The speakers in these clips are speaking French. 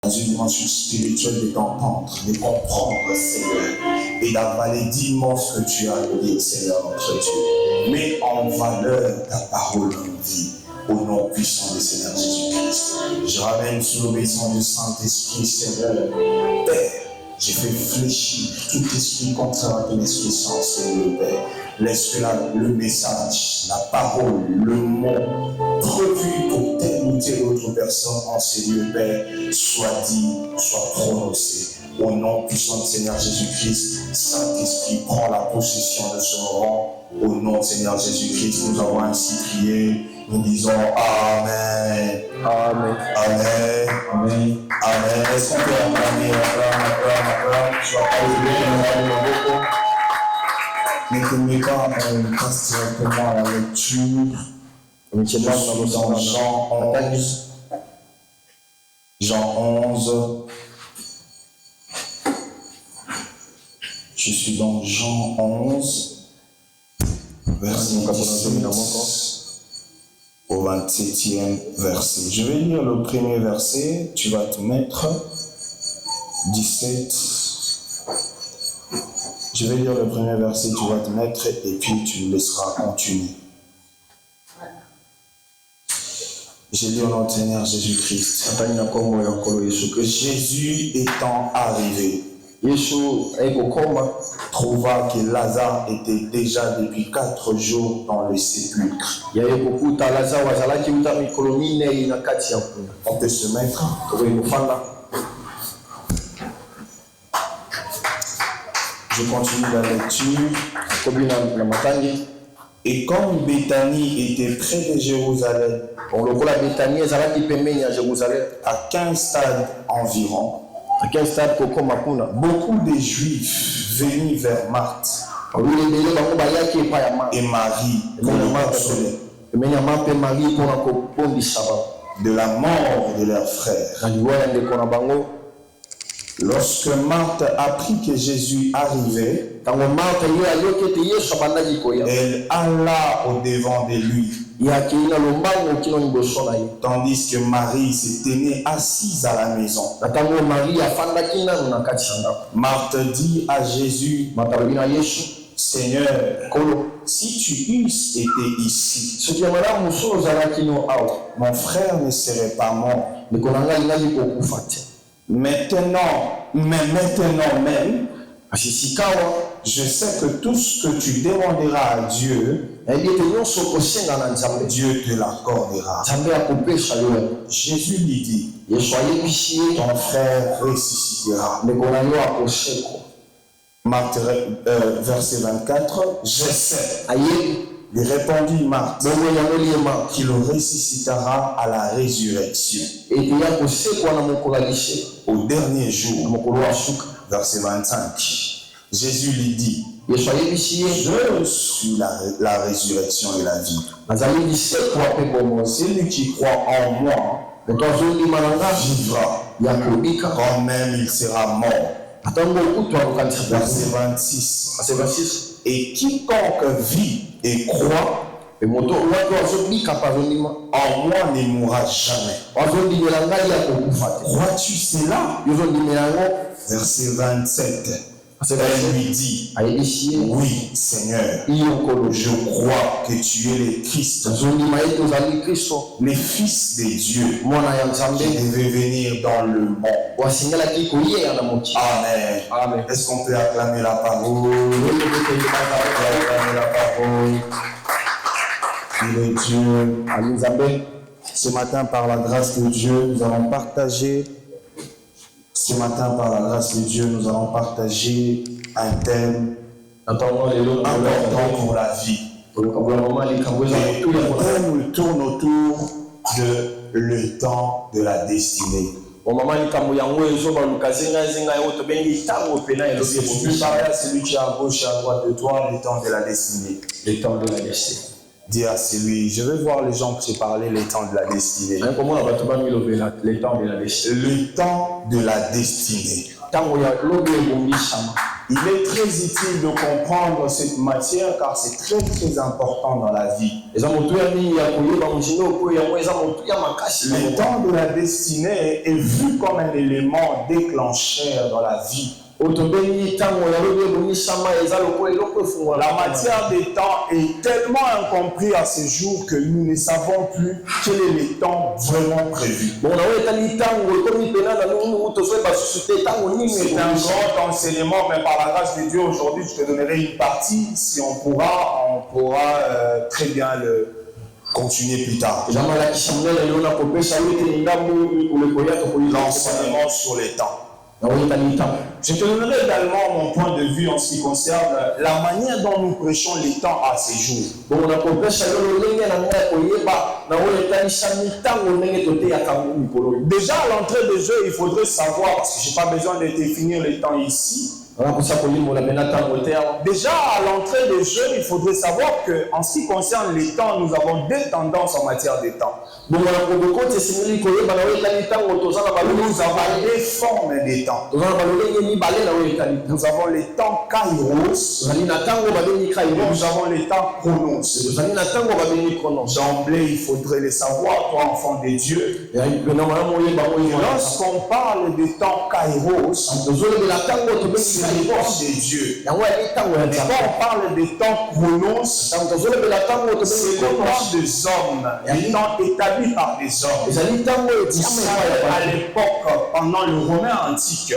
dans une dimension spirituelle de t'entendre, de comprendre, Seigneur, et d'avaler d'immenses que tu as à dire, Seigneur, notre Dieu. Mets en valeur ta parole en vie, au nom puissant du Seigneur Jésus-Christ. Je ramène sous l'obéissance du Saint-Esprit, Seigneur, Père. Je fais fléchir tout esprit contraire à ton esprit saint, Seigneur, Père. Laisse que le message, la parole, le mot prévu pour telle ou telle autre personne en Seigneur, Père, soit dit, soit prononcé. Au nom puissant du Seigneur Jésus-Christ, Saint-Esprit, prend la possession de ce moment. Au nom du Seigneur Jésus-Christ, nous avons ainsi prié. Nous disons Amen. Amen. Amen. Amen. Amen. Est-ce qu'on peut acclamer, ne pas on passe directement à la lecture. Je suis dans Jean 11. Jean 11. Je suis dans Jean 11, verset 17 au 27e verset. Je vais lire le premier verset. Tu vas te mettre 17. Je vais lire le premier verset, tu vas te mettre et puis tu me laisseras continuer. J'ai lu au nom du Seigneur Jésus-Christ. Jésus étant arrivé, trouva que Lazare était déjà depuis 4 jours dans le sépulcre. On peut se mettre. Je continue la lecture. Et comme Béthanie était près de Jérusalem, à 15 stades environ, beaucoup de Juifs venus vers Marthe et Marie pour les consoler de la mort de leur frère. Lorsque Marthe apprit que Jésus arrivait, elle alla au-devant de lui, tandis que Marie se tenait assise à la maison. Marthe dit à Jésus, Seigneur, si tu eusses été ici, mon frère ne serait pas mort. Maintenant même, je sais que tout ce que tu demanderas à Dieu, Dieu te l'accordera. Jésus lui dit, ton frère ressuscitera. Marthe, verset 24, je sais. Il répondit Marthe qu'il ressuscitera à la résurrection au dernier jour. Verset 25. Jésus lui dit, je suis la résurrection et la vie. Celui qui croit en moi vivra, quand même il sera mort. Verset 26. Et quiconque vit et croit en moi ne mourra jamais. Crois-tu cela? Verset 27. Elle lui dit, oui Seigneur, je crois que tu es le Christ, le Fils de Dieu, qui devait venir dans le monde. Amen. Amen. Est-ce qu'on peut acclamer la parole? Il est Dieu. Ce matin, par la grâce de Dieu, nous allons partager. Ce matin, par la grâce de Dieu, nous allons partager un thème important pour la vie. Le thème tourne autour de le temps de la destinée. Si tu parles à celui qui est à gauche et à droite de toi, le temps de la destinée. Le temps de la destinée. Dis à celui, je veux voir les gens qui se parler le temps de la destinée. Le temps de la destinée. Le temps de la destinée. Il est très utile de comprendre cette matière car c'est très très important dans la vie. Le temps de la destinée est vu comme un élément déclencheur dans la vie. La matière des temps est tellement incomprise à ce jour que nous ne savons plus quel est le temps vraiment prévu. C'est un grand enseignement, mais par la grâce de Dieu, aujourd'hui, je te donnerai une partie. Si on pourra très bien le continuer plus tard. L'enseignement sur les temps. Je te donnerai également mon point de vue en ce qui concerne la manière dont nous prêchons les temps à ces jours. Déjà à l'entrée de jeu, il faudrait savoir, parce que je n'ai pas besoin de définir les temps ici. Déjà à l'entrée des jeux, il faudrait savoir qu'en ce qui concerne les temps, nous avons deux tendances en matière de temps. Nous avons deux formes de temps. Nous avons les temps kairos et nous avons les temps chronos. D'emblée, il faudrait le savoir, toi enfant de Dieu. Lorsqu'on parle de temps kairos, c'est le temps de Dieu. Quand on parle des temps chronos, c'est le temps des hommes, les temps établis par des hommes. Vous savez, à l'époque, pendant le Romain antique,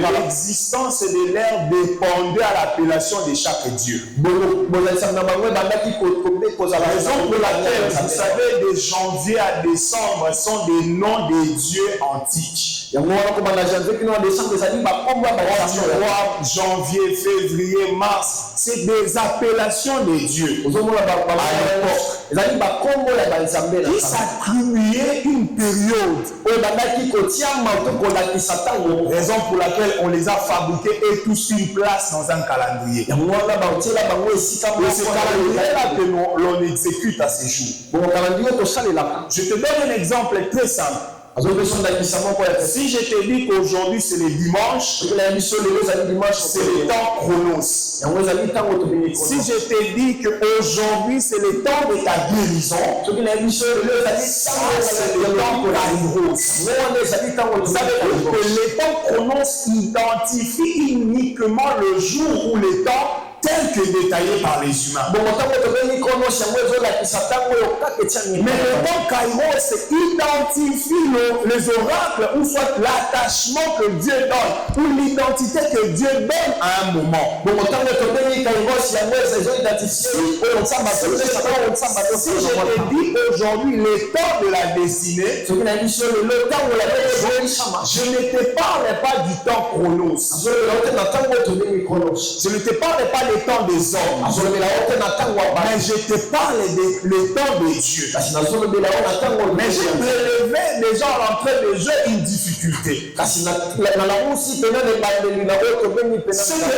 l'existence de l'ère dépendait à l'appellation de chaque dieu. La raison pour laquelle, vous savez, de janvier à décembre sont des noms des dieux antiques. Janvier, février, mars, c'est des appellations de Dieu. Qui s'attribuait une période. Raison pour laquelle on les a fabriqués et tous une place dans un calendrier. Et c'est ce calendrier-là que l'on exécute à ces jours. Je te donne un exemple très simple. Si je te dis qu'aujourd'hui c'est le dimanche, c'est le temps chronos. Si je te dis qu'aujourd'hui c'est le temps de ta guérison, c'est le temps kairos. Vous savez que le temps chronos identifie uniquement le jour ou le temps tel que détaillé par les humains. Mais le temps kairos identifie les oracles ou soit l'attachement que Dieu donne ou l'identité que Dieu donne à un moment. Si je te dis aujourd'hui le temps de la destinée, je ne te parle pas du temps chronos. Je ne te parle pas du temps des hommes, mais je te parle du temps de Dieu. Mais j'ai prélevé déjà à l'entrée de jeu une difficulté. C'est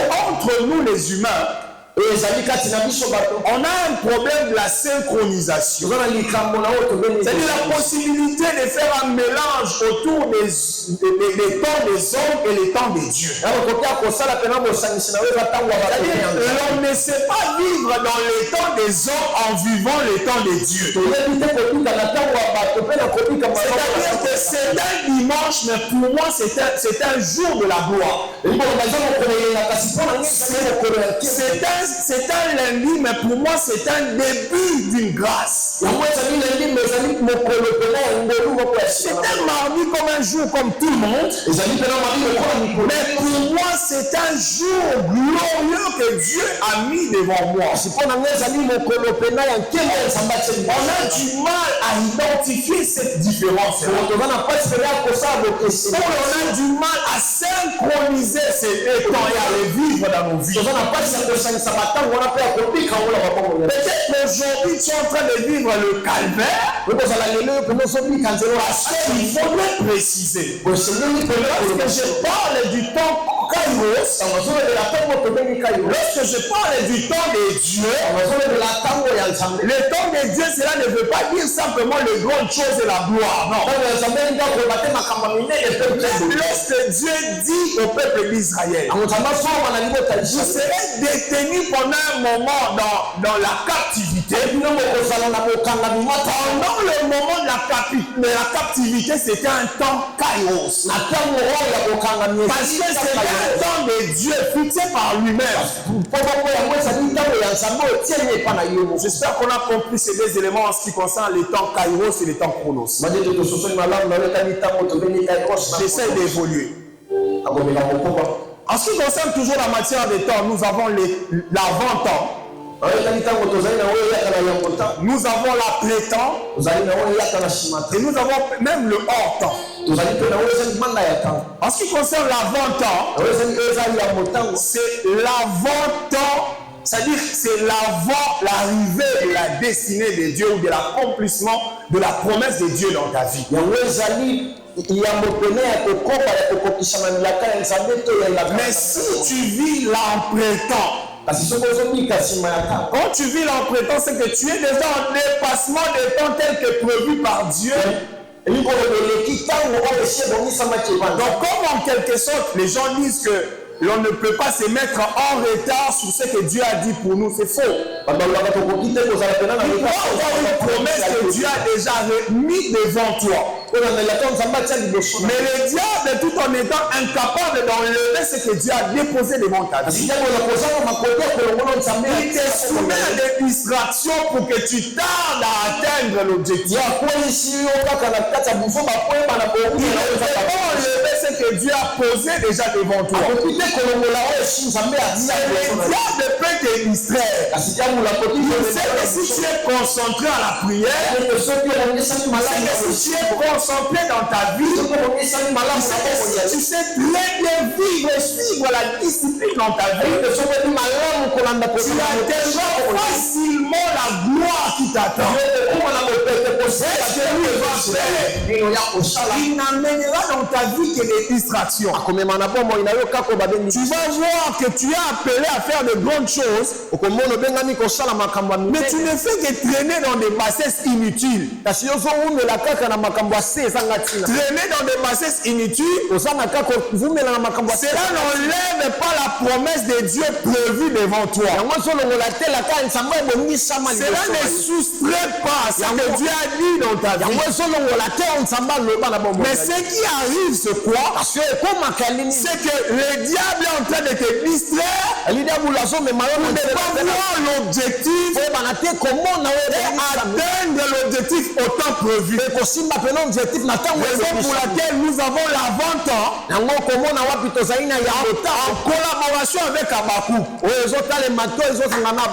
qu'entre nous les humains, on a un problème de la synchronisation. C'est-à-dire la possibilité de faire un mélange autour des temps des hommes et les temps des dieux. C'est-à-dire l'on ne sait pas vivre dans les temps des hommes en vivant les temps des dieux. C'est-à-dire que c'est un dimanche, mais pour moi c'est un jour de la gloire. C'est un lundi, mais pour moi c'est un début d'une grâce. C'est un mardi comme un jour comme tout le monde. Mais pour moi c'est un jour glorieux que Dieu a mis devant moi. On a du mal à identifier cette différence. On a du mal à synchroniser ces deux temps et à les vivre dans nos vies. Peut-être qu'aujourd'hui tu es en train de vivre le calvaire. Il faudrait préciser. Lorsque je parle du temps Kairos, lorsque je parle du temps de Dieu, le temps de Dieu, cela ne veut pas dire simplement les grandes choses et la gloire. Non. Lorsque Dieu dit au peuple d'Israël, vous serez détenus pendant un moment dans la captivité. Pendant le moment de la captivité, c'était un temps Kairos. Parce que c'est un temps de Dieu fixé par lui-même. J'espère qu'on a compris ces deux éléments en ce qui concerne les temps Kairos et les temps Chronos. J'essaie d'évoluer. En ce qui concerne toujours la matière des temps, nous avons l'avant-temps. Nous avons l'après-temps. Et nous avons même le hors-temps. En ce qui concerne l'avant-temps, c'est l'avant-temps, c'est-à-dire c'est l'avant l'arrivée de la destinée de Dieu ou de l'accomplissement de la promesse de Dieu dans ta vie. Mais si tu vis l'après-temps, quand tu vis l'après-temps, c'est que tu es déjà en dépassement des temps tels que prévus par Dieu. Donc comme en quelque sorte, les gens disent que l'on ne peut pas se mettre en retard sur ce que Dieu a dit pour nous, c'est faux. Il doit avoir une promesse que Dieu a déjà mis devant toi. Mais le diable, tout en étant incapable d'enlever ce que Dieu a déposé devant ta vie, il te soumet à des distractions pour que tu tardes à atteindre l'objectif. Il ne peut pas enlever ce que Dieu a posé déjà devant toi. Le diable peut te distraire. Il sait que si tu es concentré à la prière, si tu es concentré dans ta vie, tu sais très bien suivre la discipline dans ta vie, tu atteindras facilement la gloire qui t'attend. Il n'amènera dans ta vie que des distractions. Tu vas voir que tu es appelé à faire de grandes choses, mais tu ne fais que traîner dans des bassesses inutiles. Traîner dans des bassesses inutiles, cela n'enlève pas la promesse de Dieu prévue devant toi. Cela ne soustrait pas ce que Dieu a dit dans ta vie. Mais ce qui arrive, c'est quoi? C'est que le diable est en train de te distraire pour ne pas voir l'objectif et atteindre l'objectif au temps prévu. Raison pour laquelle nous avons l'avant-temps en collaboration avec Habakkuk.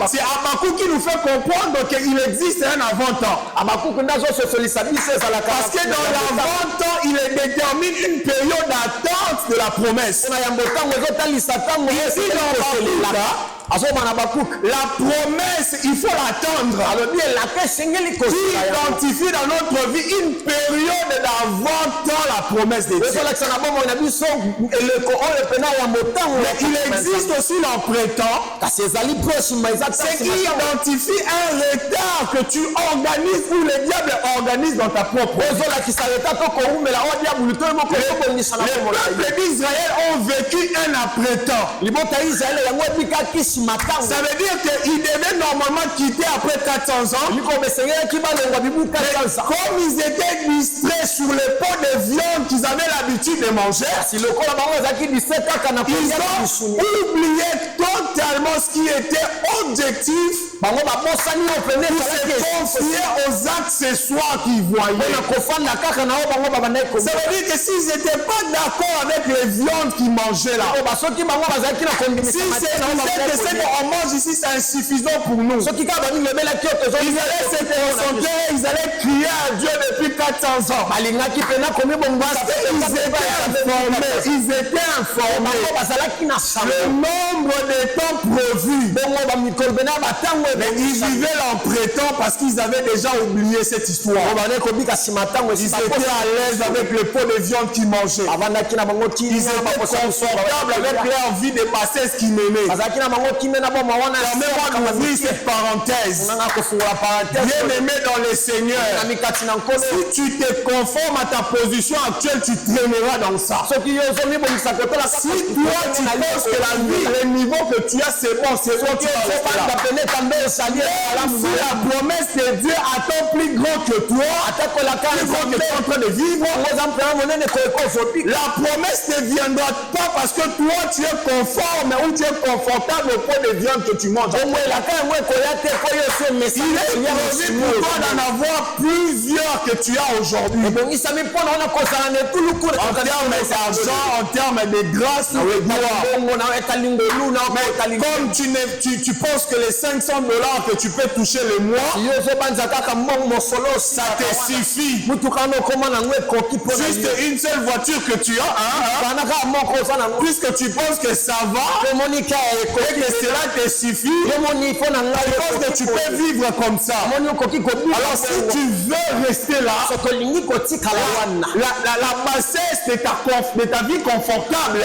C'est Habakkuk qui nous fait comprendre qu'il existe un avant-temps. Parce que dans l'avant-temps, il détermine une période d'attente de la promesse. La promesse, il faut l'attendre. Qui identifie dans notre vie une période d'avant-temps la promesse de Dieu. Mais il existe aussi l'après-temps. Ce qui identifie un retard que tu organises ou le diable organise dans ta propre vie. Les peuples d'Israël ont vécu un après-temps. Ça veut dire qu'ils devaient normalement quitter après 400 ans. Mais comme ils étaient distraits sur les pots de viande qu'ils avaient l'habitude de manger, ils ont oublié totalement ce qui était objectif pour se confier aux accessoires qu'ils voyaient. Ça veut dire que s'ils n'étaient pas d'accord avec les viandes qu'ils mangeaient là, si c'est on mange ici, c'est insuffisant pour nous. Ils allaient se concentrer, ils allaient crier à Dieu depuis 400 ans. Parce qu'ils étaient informés. Le nombre de temps prévu. Mais ils vivaient l'entretemps parce qu'ils avaient déjà oublié cette histoire. Ils étaient à l'aise avec le pot de viande qu'ils mangeaient. Ils étaient confortables avec leur vie de bassesse qu'ils menaient. Permets-moi d'ouvrir cette parenthèse. Bien-aimé dans le Seigneur, si tu te conformes à ta position actuelle, tu traîneras dans ça. Si toi tu penses que la vie, le niveau que tu as, c'est bon, c'est bon, tu vas rester là. Si la promesse de Dieu attend plus grand que toi, plus grand que tu es en train de vivre, la promesse ne viendra pas parce que toi tu es conforme ou tu es confortable au pot de viande que tu manges. Il est prévu pour toi d'en avoir plusieurs que tu as aujourd'hui. En termes d'argent, en termes de grâce, mais comme tu penses que les $500 que tu peux toucher le mois, ça te suffit. Juste une seule voiture que tu as, puisque tu penses que ça va et que cela te suffit, tu penses que tu peux vivre comme ça. Alors si tu veux rester là, la bassesse de ta vie confortable